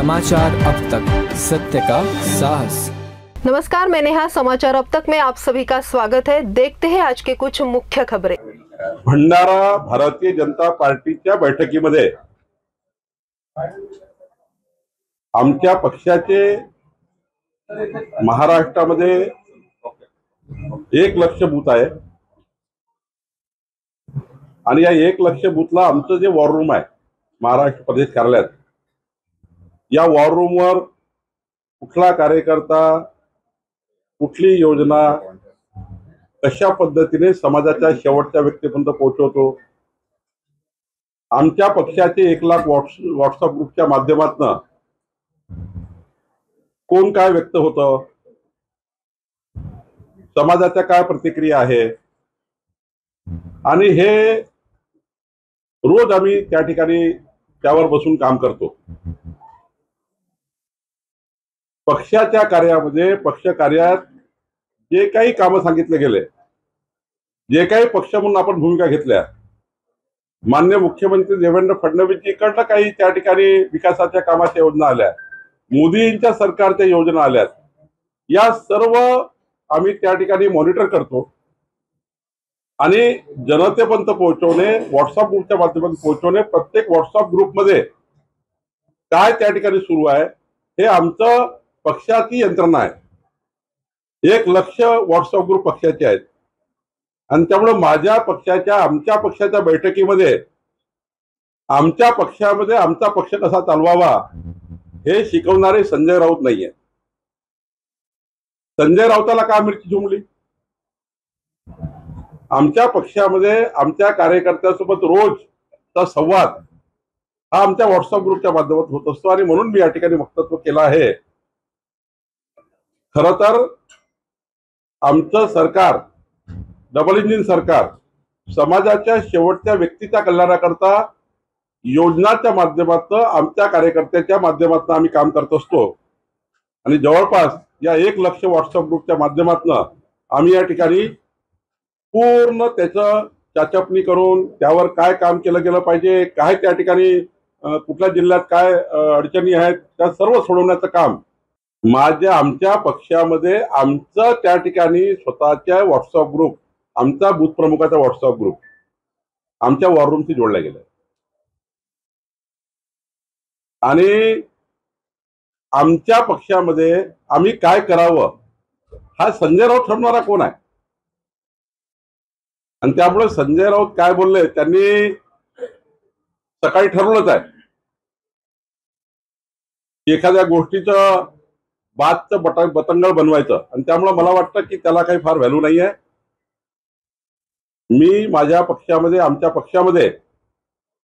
समाचार अब तक, सत्य का साहस। नमस्कार, मैं नेहा। समाचार अब तक में आप सभी का स्वागत है। देखते हैं आज के कुछ मुख्य खबरें। भंडारा भारतीय जनता पार्टीच्या बैठकीमध्ये आमच्या पक्षाचे महाराष्ट्रामध्ये 1 लाख बूथ आहे आणि या 1 लाख बूथला आमचं जे वॉर रूम आहे महाराष्ट्र प्रदेश कार्यालयात, या वॉर रूमवर कुठला कार्यकर्ता कुठली योजना कशा पद्धतीने समाजाच्या शेवटच्या व्यक्तीपर्यंत पोहोचवतो, आमच्या पक्षाचे 1 लाख व्हॉट्सअप ग्रुपच्या माध्यमातून कोण काय व्यक्त होतं, समाजाच्या काय प्रतिक्रिया आहे, आणि हे रोज आम्ही त्या ठिकाणी त्यावर बसून काम करतो। पक्षाच्या कार्यामध्ये, पक्ष कार्यात जे काही कामं सांगितले गेले, जे काही पक्ष म्हणून आपण भूमिका घेतल्या, माननीय मुख्यमंत्री देवेंद्र फडणवीसजीकडनं काही त्या ठिकाणी विकासाच्या कामाच्या योजना आल्या, मोदींच्या सरकारच्या योजना आल्यात, या सर्व आम्ही त्या ठिकाणी मॉनिटर करतो आणि जनतेपर्यंत पोहोचवणे, व्हॉट्सअप ग्रुपच्या माध्यमातून पोहोचवणे। प्रत्येक व्हॉट्सअप ग्रुपमध्ये काय त्या ठिकाणी सुरू आहे हे आमचं पक्षाची यंत्रणा आहे। 1 लाख व्हॉट्सअप ग्रुप पक्षाचे आहेत आणि त्यामुळे माझ्या पक्षाच्या, आमच्या पक्षाच्या बैठकीमध्ये आमच्या पक्षामध्ये आमचा पक्ष कसा चालवावा हे शिकवणारे संजय राऊत नाहीये। संजय राऊताला का मिरची झुमली? आमच्या पक्षामध्ये आमच्या कार्यकर्त्यांसोबत रोजचा संवाद हा आमच्या व्हॉट्सअप ग्रुपच्या माध्यमातून होत असतो आणि म्हणून मी या ठिकाणी वक्तव्य केलं आहे। खरं तर आमचं सरकार, डबल इंजिन सरकार, समाजाच्या शेवटच्या व्यक्तीच्या कल्याणाकरता योजनाच्या माध्यमातून, आमच्या कार्यकर्त्याच्या माध्यमातून आम्ही काम करत असतो आणि जवळपास या 1 लाख व्हॉट्सअप ग्रुपच्या माध्यमातून आम्ही या ठिकाणी पूर्ण त्याचं चाचपणी करून त्यावर काय काम केलं गेलं पाहिजे, काय त्या ठिकाणी कुठल्या जिल्ह्यात काय अडचणी आहेत, त्या सर्व सोडवण्याचं काम आमच्या पक्षामध्ये, आमचं त्या ठिकाणी स्वतःच्या व्हॉट्सअप ग्रुप, आमचा बूथ प्रमुखाचा व्हॉट्सअप ग्रुप आमच्या वॉर रूमशी जोडला गेला आणि आमच्या पक्षामध्ये आम्ही काय करावं हा संजय राऊत ठरवणारा कोण आहे? आणि त्यामुळे संजय राऊत काय बोलले, त्यांनी सकाळी ठरवलंच आहे एखाद्या गोष्टीचं बातचं बतंगड बनवायचं आणि त्यामुळे मला वाटतं की त्याला काही फार व्हॅल्यू नाही आहे। मी माझ्या पक्षामध्ये, आमच्या पक्षामध्ये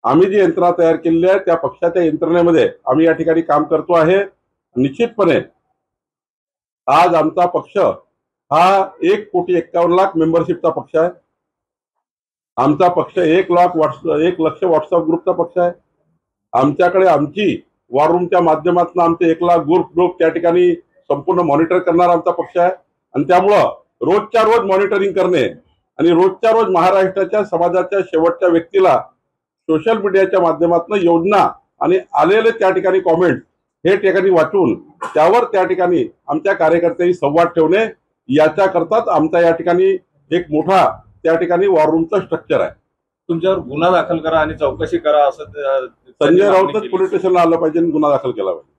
आम्ही जी यंत्रणा तयार केलेली आहे त्या पक्षाच्या यंत्रणेमध्ये आम्ही या ठिकाणी काम करतो आहे। निश्चितपणे आज आमचा पक्ष हा 1,51,00,000 मेंबरशिपचा पक्ष आहे। आमचा पक्ष 1 लाख व्हॉट्सअप ग्रुपचा पक्ष आहे। आमच्याकडे आमची वॉर रूमच्या माध्यमातून आमचे 1 लाख ग्रुप त्या ठिकाणी संपूर्ण मॉनिटर करणारा आमचा पक्ष आहे आणि त्यामुळं रोजच्या रोज मॉनिटरिंग करणे आणि रोजच्या रोज महाराष्ट्राच्या समाजाच्या शेवटच्या व्यक्तीला सोशल मीडियाच्या माध्यमातून योजना आणि आलेले त्या ठिकाणी कॉमेंट हे ठिकाणी वाचून त्यावर त्या ठिकाणी आमच्या कार्यकर्त्यांनी संवाद ठेवणे, याच्याकरताच आमचा या ठिकाणी एक मोठा त्या ठिकाणी वॉर रूमचं स्ट्रक्चर आहे। तुमच्यावर गुन्हा दाखल करा आणि चौकशी करा असं संजय राऊतच पोलीस स्टेशनला आलं पाहिजे आणि गुन्हा दाखल केला पाहिजे।